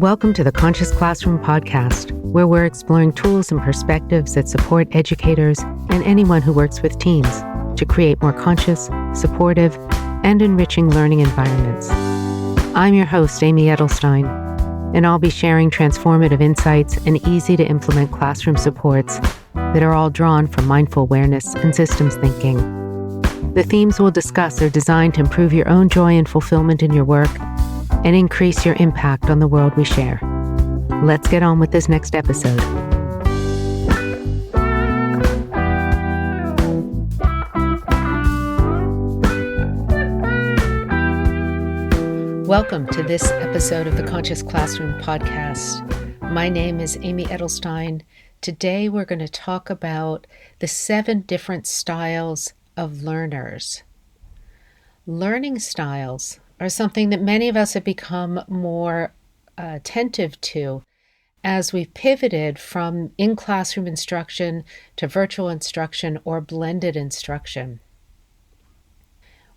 Welcome to the Conscious Classroom podcast, where we're exploring tools and perspectives that support educators and anyone who works with teams to create more conscious, supportive, and enriching learning environments. I'm your host, Amy Edelstein, and I'll be sharing transformative insights and easy-to-implement classroom supports that are all drawn from mindful awareness and systems thinking. The themes we'll discuss are designed to improve your own joy and fulfillment in your work and increase your impact on the world we share. Let's get on with this next episode. Welcome to this episode of the Conscious Classroom podcast. My name is Amy Edelstein. Today we're going to talk about the 7 different styles of learners. Learning styles are something that many of us have become more attentive to as we've pivoted from in-classroom instruction to virtual instruction or blended instruction.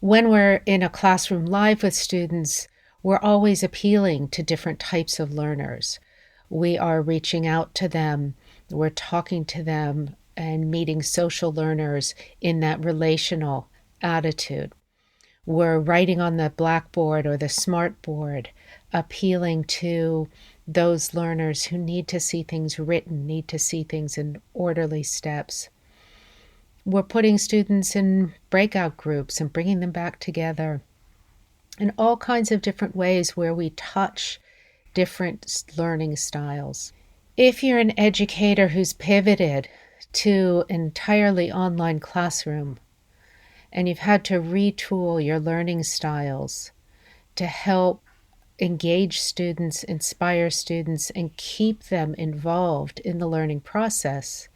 When we're in a classroom live with students, we're always appealing to different types of learners. We are reaching out to them, we're talking to them, and meeting social learners in that relational attitude. We're writing on the blackboard or the smartboard, appealing to those learners who need to see things written, need to see things in orderly steps. We're putting students in breakout groups and bringing them back together in all kinds of different ways where we touch different learning styles. If you're an educator who's pivoted to an entirely online classroom, and you've had to retool your learning styles to help engage students, inspire students, and keep them involved in the learning process,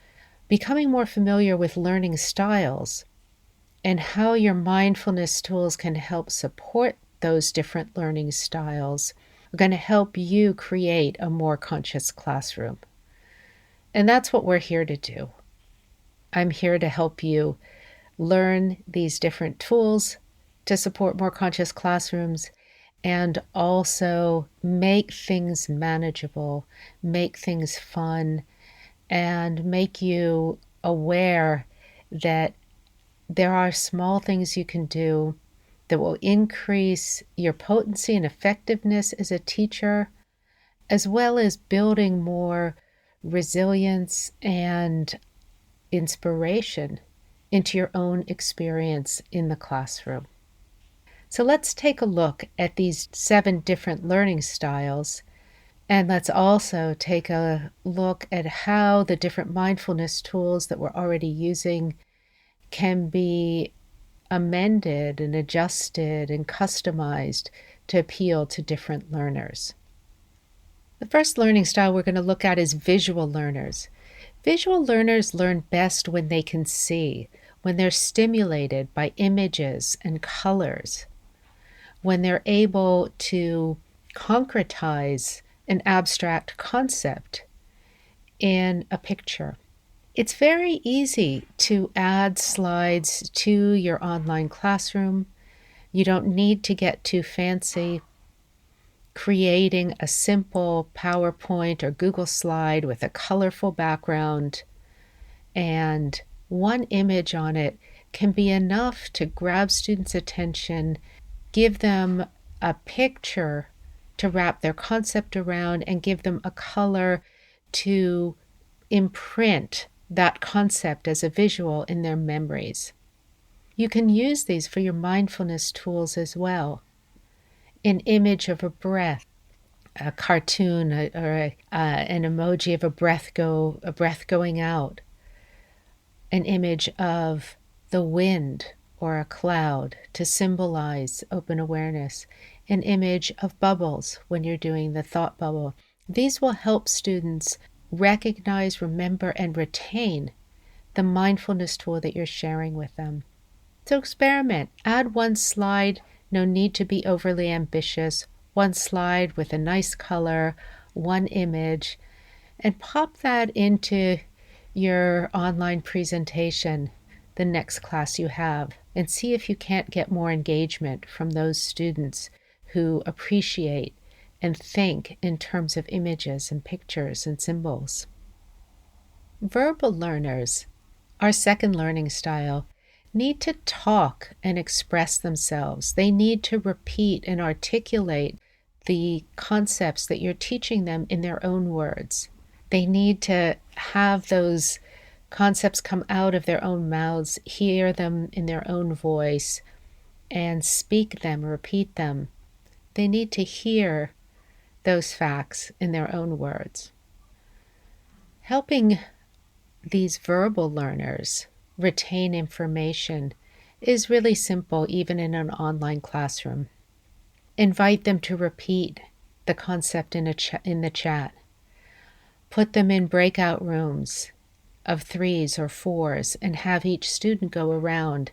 becoming more familiar with learning styles and how your mindfulness tools can help support those different learning styles are going to help you create a more conscious classroom. And that's what we're here to do. I'm here to help you learn these different tools to support more conscious classrooms and also make things manageable, make things fun, and make you aware that there are small things you can do that will increase your potency and effectiveness as a teacher, as well as building more resilience and inspiration into your own experience in the classroom. So let's take a look at these 7 different learning styles, and let's also take a look at how the different mindfulness tools that we're already using can be amended and adjusted and customized to appeal to different learners. The first learning style we're going to look at is visual learners. Visual learners learn best when they can see, when they're stimulated by images and colors, when they're able to concretize an abstract concept in a picture. It's very easy to add slides to your online classroom. You don't need to get too fancy. Creating a simple PowerPoint or Google slide with a colorful background and one image on it can be enough to grab students' attention, give them a picture to wrap their concept around, and give them a color to imprint that concept as a visual in their memories. You can use these for your mindfulness tools as well. An image of a breath, a cartoon, or an emoji of a breath going out, an image of the wind or a cloud to symbolize open awareness, an image of bubbles when you're doing the thought bubble. These will help students recognize, remember, and retain the mindfulness tool that you're sharing with them. So experiment. Add one slide. No need to be overly ambitious. One slide with a nice color, one image, and pop that into your online presentation the next class you have, and see if you can't get more engagement from those students who appreciate and think in terms of images and pictures and symbols. Verbal learners, our second learning style, need to talk and express themselves. They need to repeat and articulate the concepts that you're teaching them in their own words. They need to have those concepts come out of their own mouths, hear them in their own voice, and speak them, repeat them. They need to hear those facts in their own words. Helping these verbal learners retain information is really simple, even in an online classroom. Invite them to repeat the concept in the chat. Put them in breakout rooms of 3s or 4s and have each student go around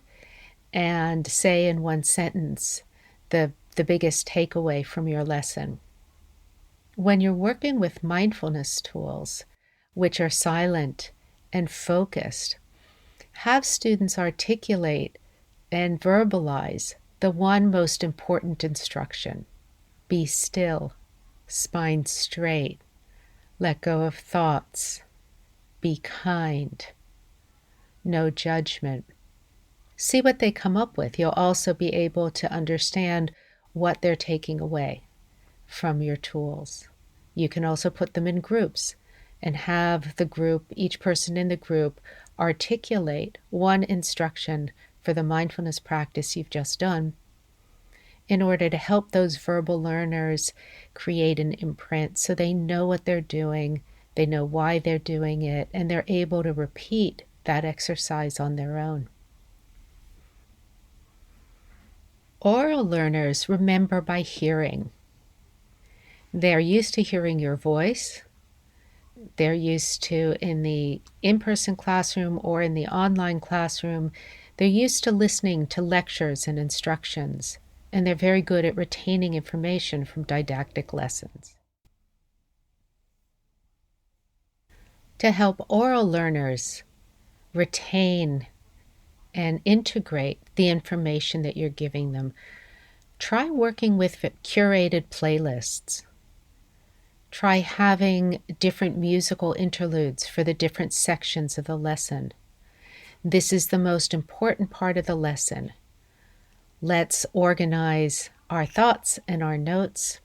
and say in one sentence the biggest takeaway from your lesson. When you're working with mindfulness tools, which are silent and focused, have students articulate and verbalize the one most important instruction. Be still, spine straight, let go of thoughts, be kind, no judgment. See what they come up with. You'll also be able to understand what they're taking away from your tools. You can also put them in groups and have the group, each person in the group, articulate one instruction for the mindfulness practice you've just done in order to help those verbal learners create an imprint so they know what they're doing, they know why they're doing it, and they're able to repeat that exercise on their own. Oral learners remember by hearing. They're used to hearing your voice. They're used to, in the in-person classroom or in the online classroom, they're used to listening to lectures and instructions, and they're very good at retaining information from didactic lessons. To help oral learners retain and integrate the information that you're giving them, try working with curated playlists. Try having different musical interludes for the different sections of the lesson. This is the most important part of the lesson. Let's organize our thoughts and our notes.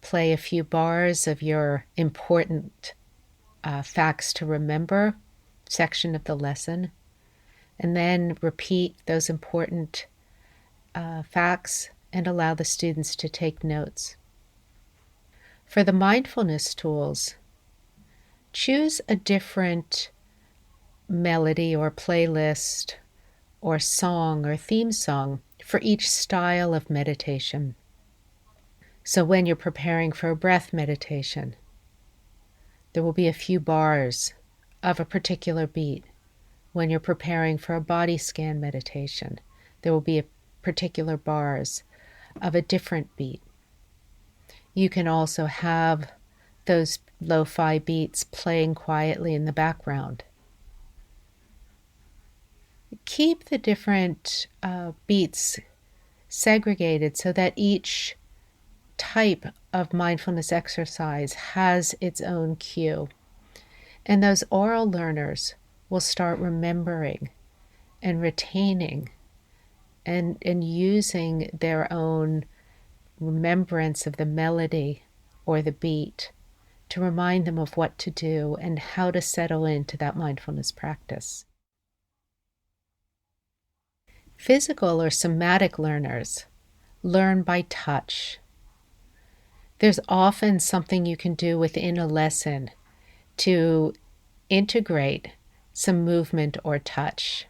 Play a few bars of your important facts to remember section of the lesson, and then repeat those important facts and allow the students to take notes. For the mindfulness tools, choose a different melody or playlist or song or theme song for each style of meditation. So when you're preparing for a breath meditation, there will be a few bars of a particular beat. When you're preparing for a body scan meditation, there will be particular bars of a different beat. You can also have those lo-fi beats playing quietly in the background. Keep the different beats segregated so that each type of mindfulness exercise has its own cue. And those oral learners will start remembering and retaining and using their own remembrance of the melody or the beat to remind them of what to do and how to settle into that mindfulness practice. Physical or somatic learners learn by touch. There's often something you can do within a lesson to integrate some movement or touch.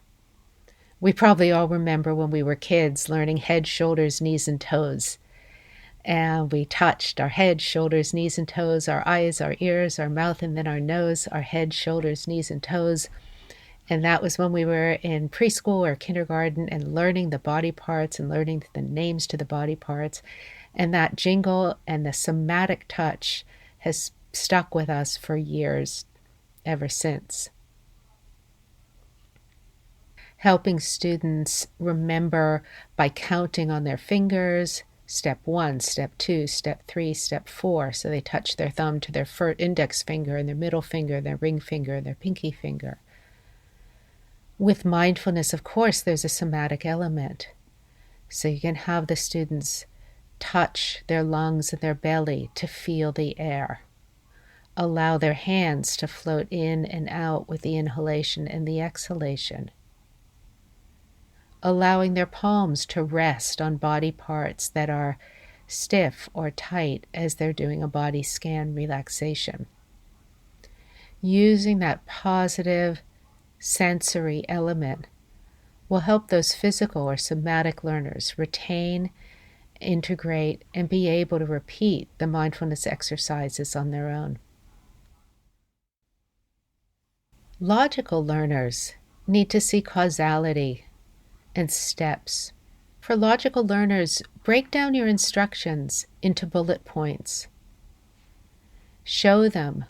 We probably all remember when we were kids learning head, shoulders, knees, and toes. And we touched our head, shoulders, knees, and toes, our eyes, our ears, our mouth, and then our nose, our head, shoulders, knees, and toes. And that was when we were in preschool or kindergarten and learning the body parts and learning the names to the body parts. And that jingle and the somatic touch has stuck with us for years ever since. Helping students remember by counting on their fingers, Step 1, Step 2, Step 3, Step 4. So they touch their thumb to their index finger and their middle finger, their ring finger, their pinky finger. With mindfulness, of course, there's a somatic element. So you can have the students touch their lungs and their belly to feel the air. Allow their hands to float in and out with the inhalation and the exhalation. Allowing their palms to rest on body parts that are stiff or tight as they're doing a body scan relaxation. Using that positive sensory element will help those physical or somatic learners retain, integrate, and be able to repeat the mindfulness exercises on their own. Logical learners need to see causality and steps. For logical learners, break down your instructions into bullet points. Show them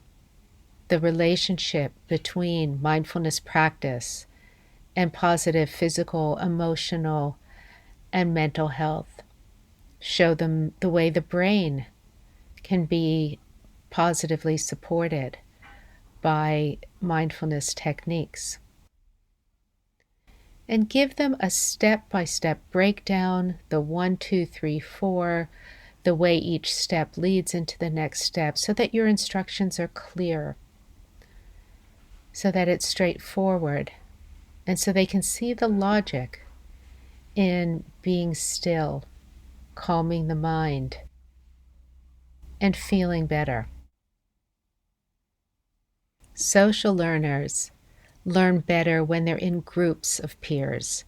the relationship between mindfulness practice and positive physical, emotional, and mental health. Show them the way the brain can be positively supported by mindfulness techniques. And give them a step-by-step breakdown, the 1, 2, 3, 4, the way each step leads into the next step, so that your instructions are clear, so that it's straightforward, and so they can see the logic in being still, calming the mind, and feeling better. Social learners learn better when they're in groups of peers.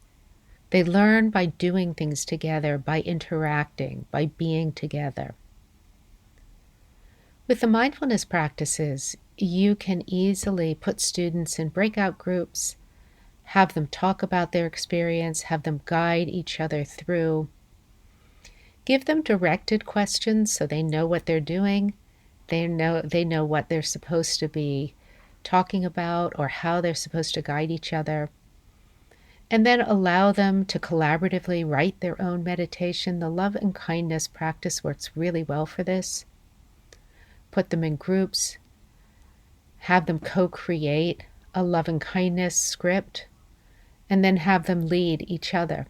They learn by doing things together, by interacting, by being together. With the mindfulness practices, you can easily put students in breakout groups, have them talk about their experience, have them guide each other through. Give them directed questions so they know what they're doing. They know what they're supposed to be talking about or how they're supposed to guide each other. And then allow them to collaboratively write their own meditation. The love and kindness practice works really well for this. Put them in groups. Have them co-create a love and kindness script, and then have them lead each other.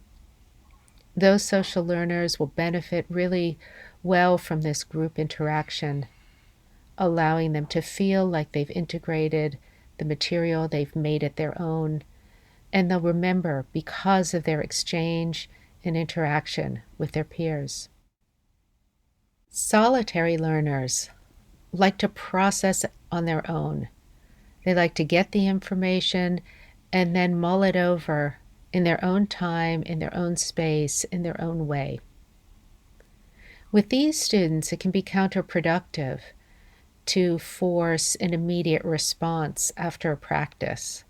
Those social learners will benefit really well from this group interaction, allowing them to feel like they've integrated the material, they've made it their own, and they'll remember because of their exchange and interaction with their peers. Solitary learners like to process on their own. They like to get the information and then mull it over in their own time, in their own space, in their own way. With these students, it can be counterproductive to force an immediate response after a practice,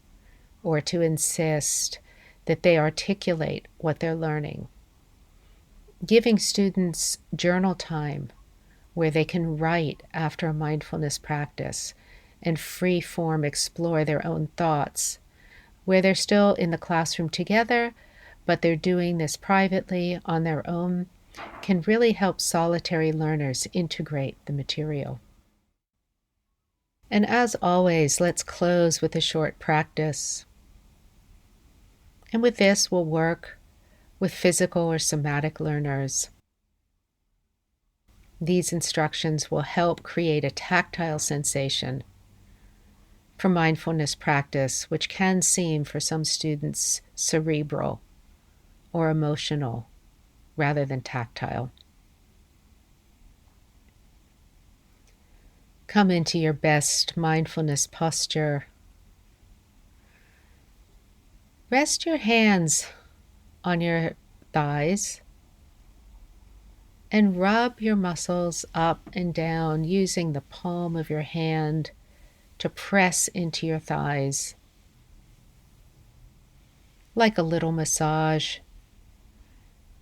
or to insist that they articulate what they're learning. Giving students journal time where they can write after a mindfulness practice and free form explore their own thoughts, where they're still in the classroom together, but they're doing this privately on their own, can really help solitary learners integrate the material. And as always, let's close with a short practice. And with this, we'll work with physical or somatic learners. These instructions will help create a tactile sensation for mindfulness practice, which can seem for some students cerebral or emotional rather than tactile. Come into your best mindfulness posture. Rest your hands on your thighs and rub your muscles up and down using the palm of your hand to press into your thighs like a little massage,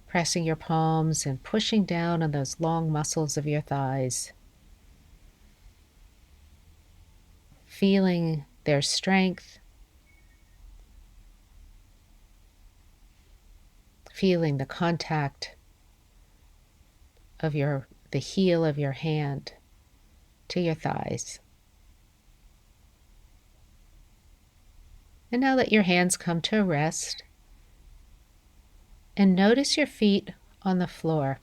pressing your palms and pushing down on those long muscles of your thighs, feeling their strength, feeling the contact of the heel of your hand to your thighs. And now let your hands come to a rest and notice your feet on the floor.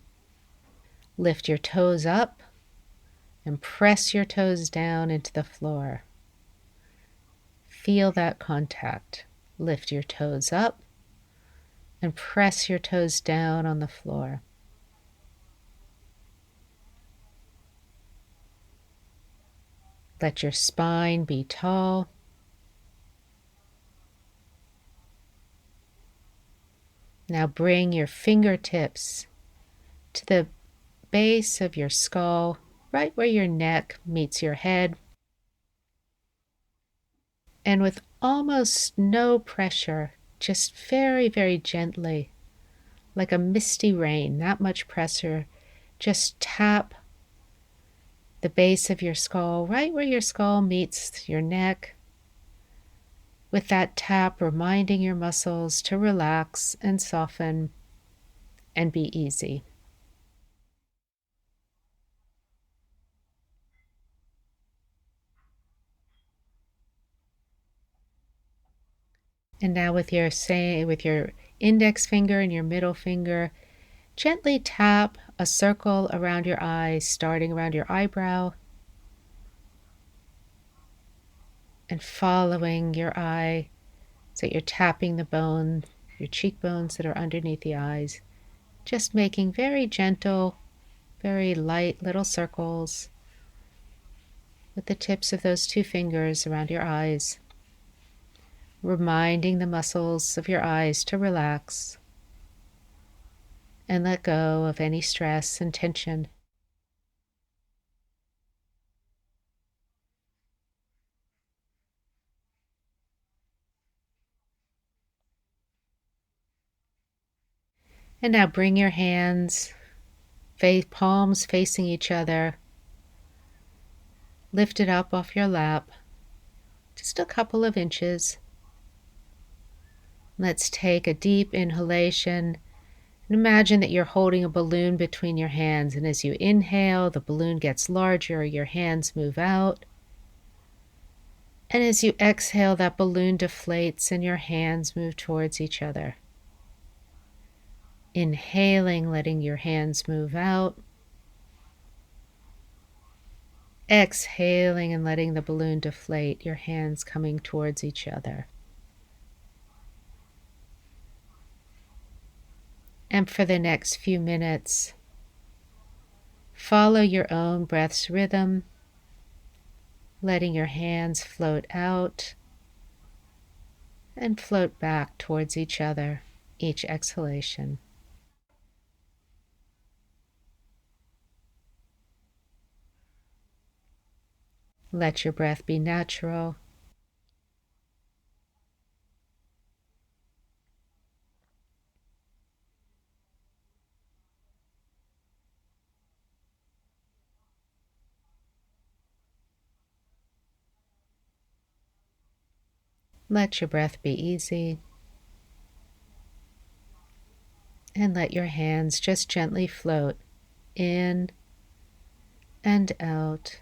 Lift your toes up and press your toes down into the floor. Feel that contact. Lift your toes up and press your toes down on the floor. Let your spine be tall. Now bring your fingertips to the base of your skull, right where your neck meets your head. And with almost no pressure, just very, very gently, like a misty rain, not much pressure, just tap the base of your skull, right where your skull meets your neck. With that tap, reminding your muscles to relax and soften and be easy. And now with your index finger and your middle finger, gently tap a circle around your eyes, starting around your eyebrow and following your eye so you're tapping the bone, your cheekbones that are underneath the eyes, just making very gentle, very light little circles with the tips of those two fingers around your eyes, reminding the muscles of your eyes to relax and let go of any stress and tension. And now bring your hands, palms facing each other, lift it up off your lap, just a couple of inches. Let's take a deep inhalation and imagine that you're holding a balloon between your hands. And as you inhale, the balloon gets larger, your hands move out. And as you exhale, that balloon deflates and your hands move towards each other. Inhaling, letting your hands move out. Exhaling and letting the balloon deflate, your hands coming towards each other. And for the next few minutes, follow your own breath's rhythm, letting your hands float out and float back towards each other, each exhalation. Let your breath be natural. Let your breath be easy. And let your hands just gently float in and out.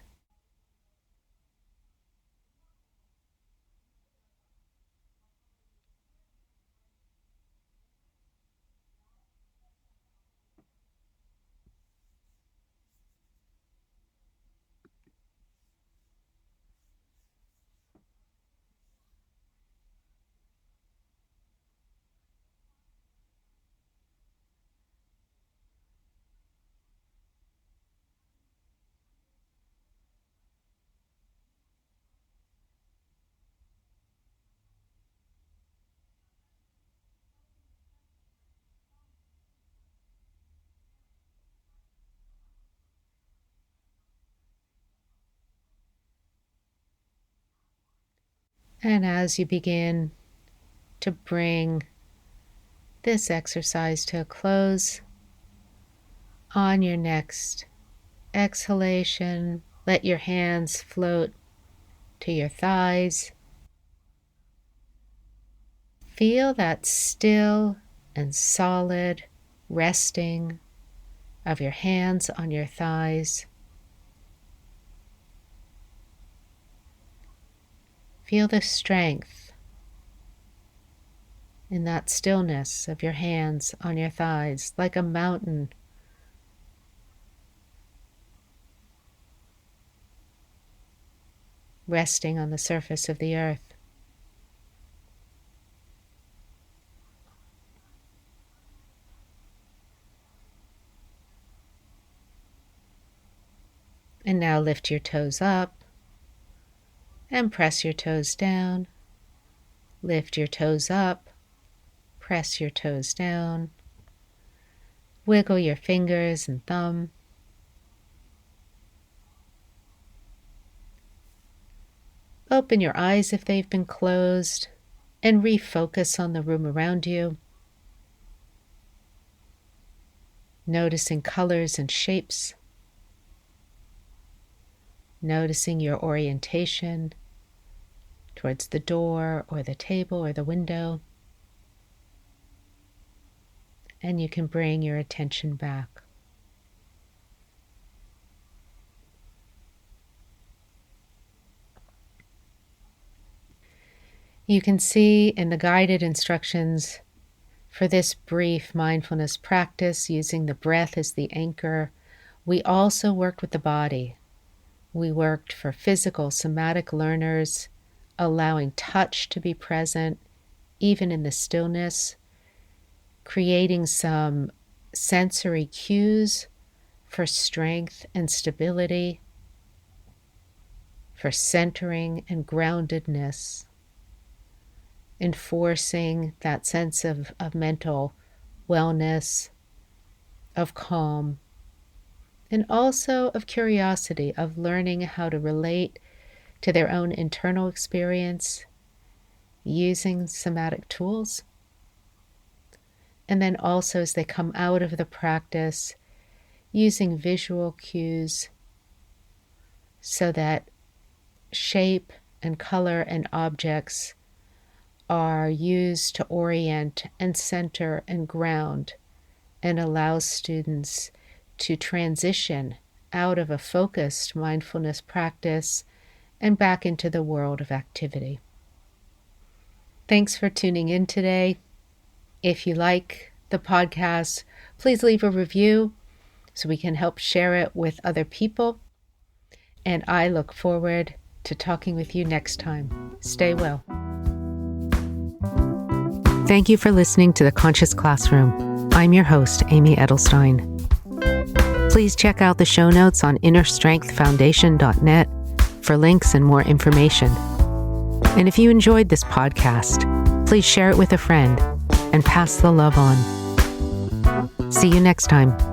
And as you begin to bring this exercise to a close, on your next exhalation, let your hands float to your thighs. Feel that still and solid resting of your hands on your thighs. Feel the strength in that stillness of your hands on your thighs, like a mountain resting on the surface of the earth. And now lift your toes up and press your toes down. Lift your toes up, press your toes down. Wiggle your fingers and thumb. Open your eyes if they've been closed and refocus on the room around you. Noticing colors and shapes. Noticing your orientation towards the door or the table or the window. And you can bring your attention back. You can see in the guided instructions for this brief mindfulness practice, using the breath as the anchor, we also worked with the body. We worked for physical, somatic learners, allowing touch to be present, even in the stillness, creating some sensory cues for strength and stability, for centering and groundedness, enforcing that sense of mental wellness, of calm, and also of curiosity, of learning how to relate to their own internal experience using somatic tools. And then also as they come out of the practice, using visual cues so that shape and color and objects are used to orient and center and ground and allow students to transition out of a focused mindfulness practice and back into the world of activity. Thanks for tuning in today. If you like the podcast, please leave a review so we can help share it with other people. And I look forward to talking with you next time. Stay well. Thank you for listening to The Conscious Classroom. I'm your host, Amy Edelstein. Please check out the show notes on innerstrengthfoundation.net for links and more information. And if you enjoyed this podcast, please share it with a friend and pass the love on. See you next time.